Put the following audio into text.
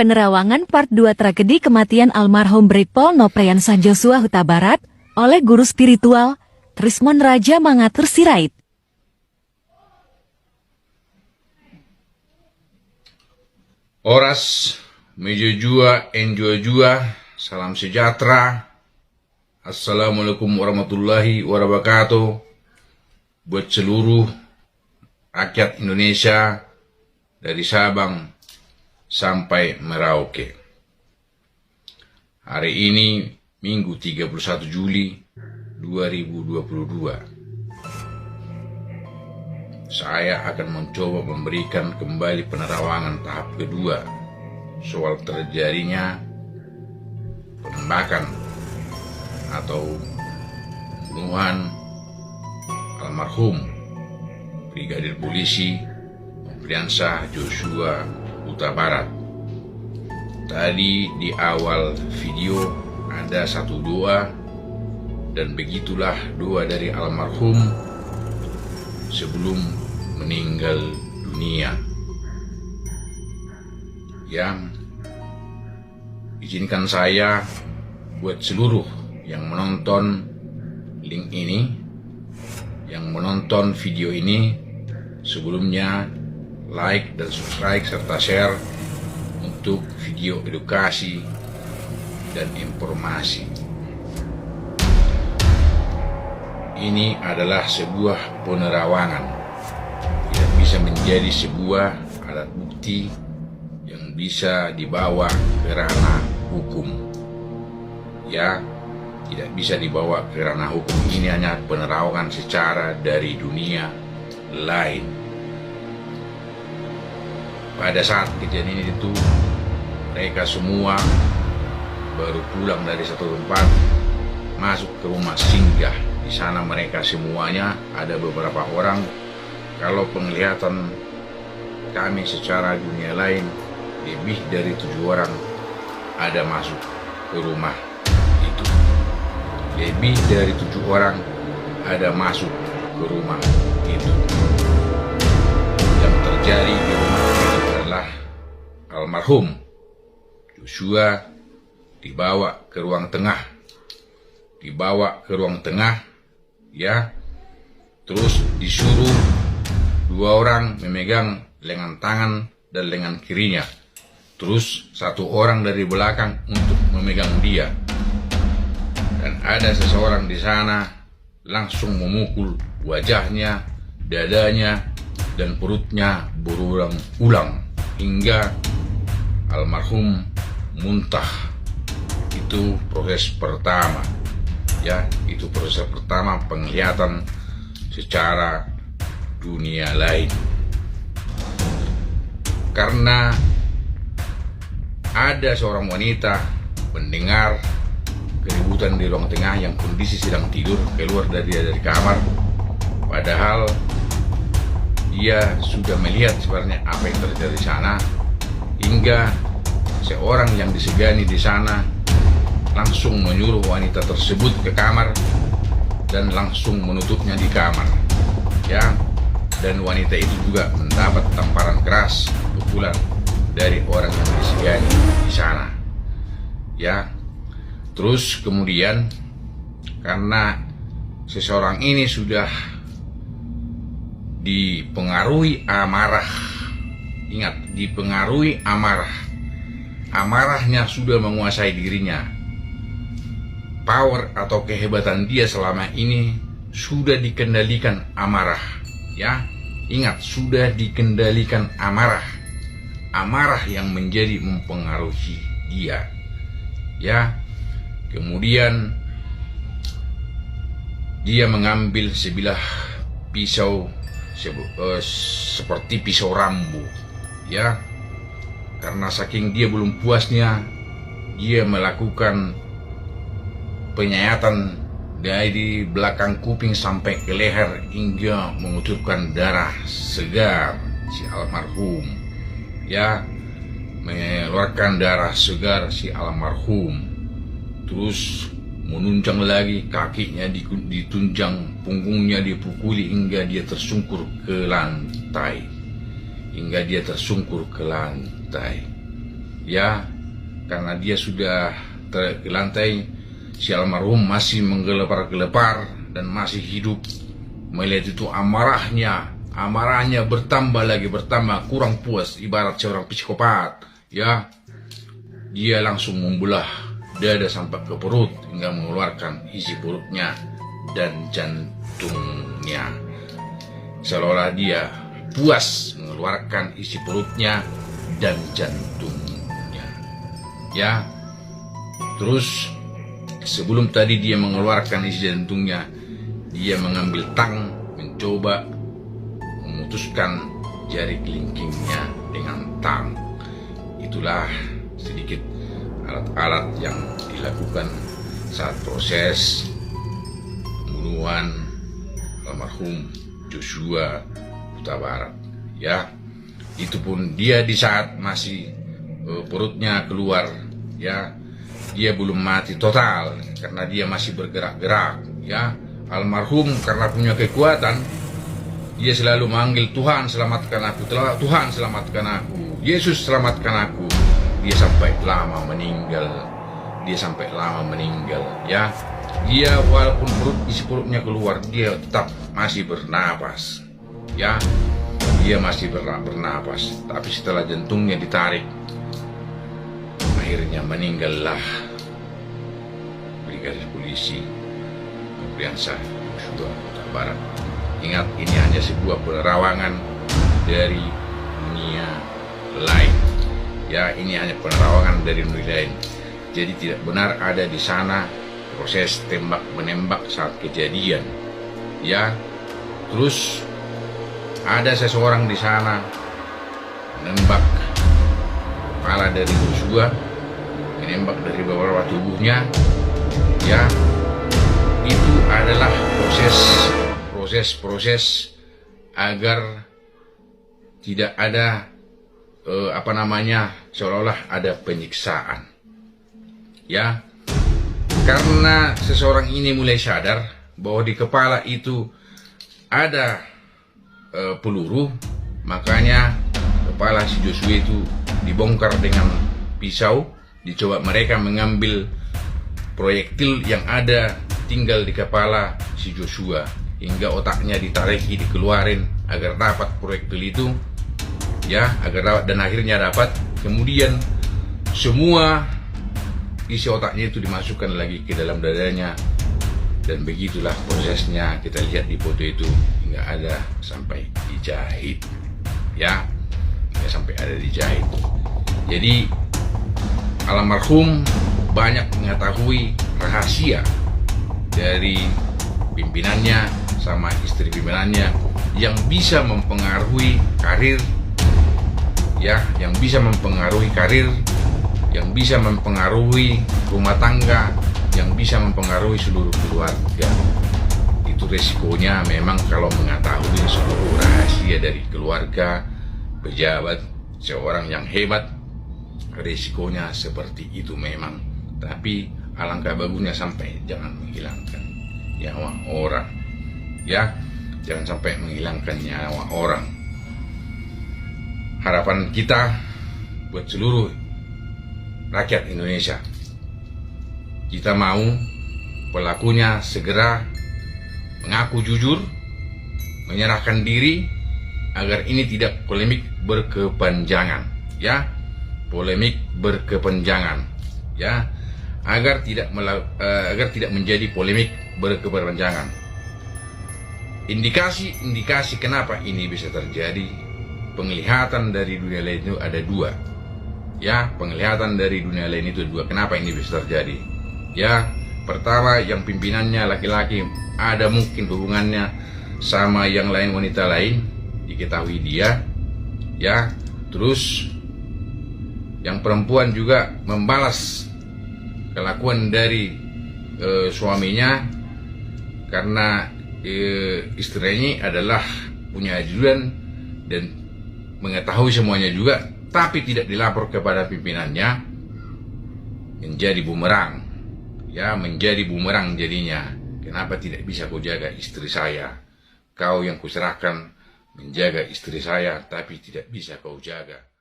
Penerawangan Part 2 Tragedi Kematian Almarhum Brigpol Nopriansah Joshua Huta Barat oleh Guru Spiritual Trismon Raja Mangatur Sirait. Oras, mejojua, enjua-jua, salam sejahtera. Assalamualaikum warahmatullahi wabarakatuh. Buat seluruh rakyat Indonesia dari Sabang sampai Merauke. Hari ini Minggu 31 Juli 2022. Saya akan mencoba memberikan kembali penerawangan tahap kedua soal terjadinya penembakan atau pembunuhan almarhum Brigadir Polisi Nopriansah Joshua Huta Barat. Tadi di awal video ada satu doa, dan begitulah doa dari almarhum sebelum meninggal dunia. Yang izinkan saya buat seluruh yang menonton link ini, yang menonton video ini, sebelumnya like dan subscribe serta share untuk video edukasi dan informasi. Ini adalah sebuah penerawangan, tidak bisa menjadi sebuah alat bukti yang bisa dibawa ke ranah hukum. Ya, tidak bisa dibawa ke ranah hukum. Ini hanya penerawangan secara dari dunia lain. Pada saat kejadian itu, mereka semua baru pulang dari satu tempat, masuk ke rumah singgah. Di sana mereka semuanya ada beberapa orang. Kalau penglihatan kami secara dunia lain, lebih dari 7 orang ada masuk ke rumah itu. Lebih dari 7 orang ada masuk ke rumah itu. Yang terjadi di rumah itu adalah almarhum Joshua dibawa ke ruang tengah, ya, terus disuruh 2 orang memegang lengan tangan dan lengan kirinya, terus 1 orang dari belakang untuk memegang dia, dan ada seseorang di sana langsung memukul wajahnya, dadanya, dan perutnya berulang-ulang hingga almarhum muntah. Itu proses pertama, ya, itu proses pertama penglihatan secara dunia lain. Karena ada seorang wanita mendengar keributan di ruang tengah yang kondisi sedang tidur, keluar dari kamar, padahal dia sudah melihat sebenarnya apa yang terjadi di sana, hingga seorang yang disegani di sana langsung menyuruh wanita tersebut ke kamar dan langsung menutupnya di kamar, ya. Dan wanita itu juga mendapat tamparan keras pukulan dari orang yang disegani di sana, ya. Terus kemudian karena seseorang ini sudah dipengaruhi amarah, ingat, dipengaruhi amarahnya sudah menguasai dirinya. Power atau kehebatan dia selama ini sudah dikendalikan amarah, ya. Ingat, sudah dikendalikan amarah yang menjadi mempengaruhi dia, ya. Kemudian dia mengambil sebilah pisau seperti pisau rambo, ya. Karena saking dia belum puasnya, dia melakukan penyayatan dari belakang kuping sampai ke leher hingga mengucurkan darah segar si almarhum, ya, mengeluarkan darah segar si almarhum. Terus menunjang lagi, kakinya ditunjang, punggungnya dipukuli hingga dia tersungkur ke lantai. ya, karena dia sudah ke lantai, si almarhum masih menggelepar-gelepar dan masih hidup. Melihat itu amarahnya bertambah lagi, bertambah, kurang puas, ibarat seorang psikopat, ya. Dia langsung membelah dada sampai ke perut hingga mengeluarkan isi perutnya dan jantungnya. Seolah-olah dia puas mengeluarkan isi perutnya dan jantungnya, ya. Terus sebelum tadi dia mengeluarkan isi jantungnya, dia mengambil tang, mencoba memutuskan jari kelingkingnya dengan tang. Itulah sedikit alat-alat yang dilakukan saat proses pembunuhan almarhum Joshua Huta Barat, ya. Itu pun dia di saat masih perutnya keluar, ya. Dia belum mati total karena dia masih bergerak-gerak, ya. Almarhum karena punya kekuatan, dia selalu manggil, Tuhan selamatkan aku, Tuhan selamatkan aku, Yesus selamatkan aku. Dia sampai lama meninggal, ya. Dia walaupun isi perutnya keluar, dia tetap masih bernapas, ya. Dia masih bernapas, tapi setelah jantungnya ditarik, akhirnya meninggallah Brigadir Polisi Nofriansah Joshua Huta Barat. Ingat, ini hanya sebuah penerawangan dari dunia lain, ya. Ini hanya penerawangan dari dunia lain. Jadi tidak benar ada di sana proses tembak menembak saat kejadian, ya. Terus ada seseorang di sana menembak kepala dari Joshua, menembak dari beberapa tubuhnya, ya. Itu adalah proses agar tidak ada seolah-olah ada penyiksaan, ya. Karena seseorang ini mulai sadar bahwa di kepala itu ada peluru, makanya kepala si Joshua itu dibongkar dengan pisau. Dicoba mereka mengambil proyektil yang ada tinggal di kepala si Joshua, hingga otaknya ditariki, dikeluarin agar dapat proyektil itu, ya, dan akhirnya dapat. Kemudian semua isi otaknya itu dimasukkan lagi ke dalam dadanya, dan begitulah prosesnya. Kita lihat di foto itu hingga ada sampai dijahit, ya, hingga sampai ada dijahit. Jadi almarhum banyak mengetahui rahasia dari pimpinannya sama istri pimpinannya yang bisa mempengaruhi karir, ya, yang bisa mempengaruhi karir, yang bisa mempengaruhi rumah tangga, yang bisa mempengaruhi seluruh keluarga. Itu resikonya memang kalau mengetahui seluruh rahasia dari keluarga, pejabat, seorang yang hebat, resikonya seperti itu memang. Tapi alangkah bagusnya sampai jangan menghilangkan nyawa orang, ya. Jangan sampai menghilangkan nyawa orang. Harapan kita buat seluruh rakyat Indonesia, kita mau pelakunya segera mengaku jujur, menyerahkan diri, agar ini tidak polemik berkepanjangan, ya. Polemik berkepanjangan, ya, agar tidak menjadi polemik berkepanjangan. Indikasi kenapa ini bisa terjadi, penglihatan dari dunia lain itu ada dua, ya. Penglihatan dari dunia lain itu dua. Kenapa ini bisa terjadi, ya? Pertama, yang pimpinannya laki-laki, ada mungkin hubungannya sama yang lain, wanita lain, diketahui dia, ya. Terus yang perempuan juga membalas kelakuan dari suaminya, karena istrinya adalah punya ajudan dan mengetahui semuanya juga, tapi tidak dilapor kepada pimpinannya, menjadi bumerang, ya, menjadi bumerang jadinya. Kenapa tidak bisa kau jaga istri saya? Kau yang kuserahkan menjaga istri saya, tapi tidak bisa kau jaga.